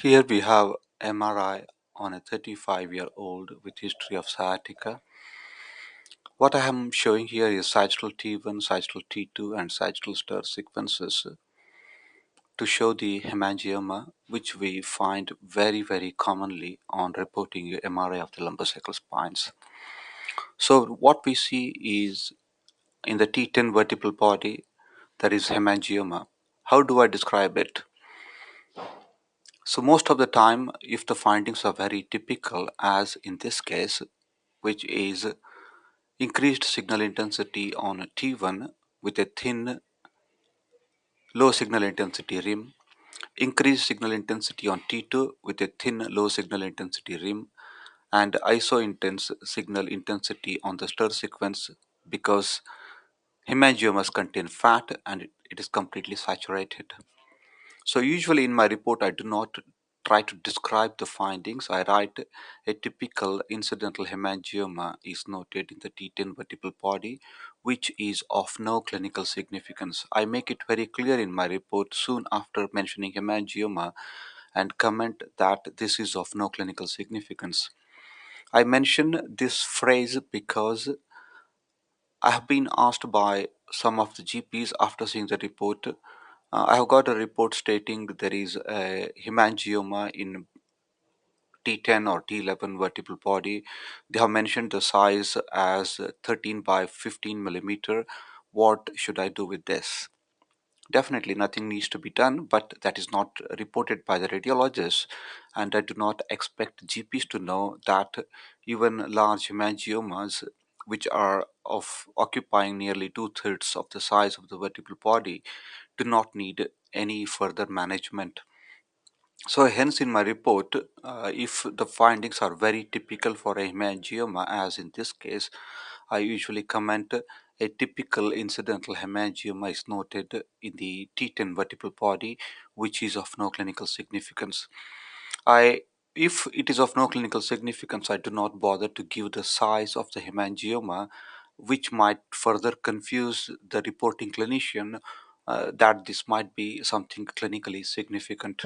Here we have MRI on a 35-year-old with history of sciatica. What I am showing here is sagittal T1, sagittal T2 and sagittal stir sequences to show the hemangioma which we find very commonly on reporting MRI of the lumbosacral spines. So what we see is in the T10 vertebral body there is hemangioma. How do I describe it? So most of the time, if the findings are very typical, as in this case, which is increased signal intensity on T1 with a thin low signal intensity rim, increased signal intensity on T2 with a thin low signal intensity rim, and iso-intense signal intensity on the stir sequence because hemangiomas contain fat and it is completely saturated. So usually in my report, I do not try to describe the findings. I write a typical incidental hemangioma is noted in the T10 vertebral body, which is of no clinical significance. I make it very clear in my report soon after mentioning hemangioma and comment that this is of no clinical significance. I mention this phrase because I have been asked by some of the GPs after seeing the report. I have got a report stating there is a hemangioma in T10 or T11 vertebral body. They have mentioned the size as 13 by 15 millimeter. What should I do with this? Definitely nothing needs to be done, but that is not reported by the radiologist, and I do not expect GPs to know that even large hemangiomas, which are of occupying nearly two-thirds of the size of the vertebral body, do not need any further management. So hence in my report, if the findings are very typical for a hemangioma, as in this case, I usually comment a typical incidental hemangioma is noted in the T10 vertebral body, which is of no clinical significance. I If it is of no clinical significance, I do not bother to give the size of the hemangioma, which might further confuse the reporting clinician that this might be something clinically significant.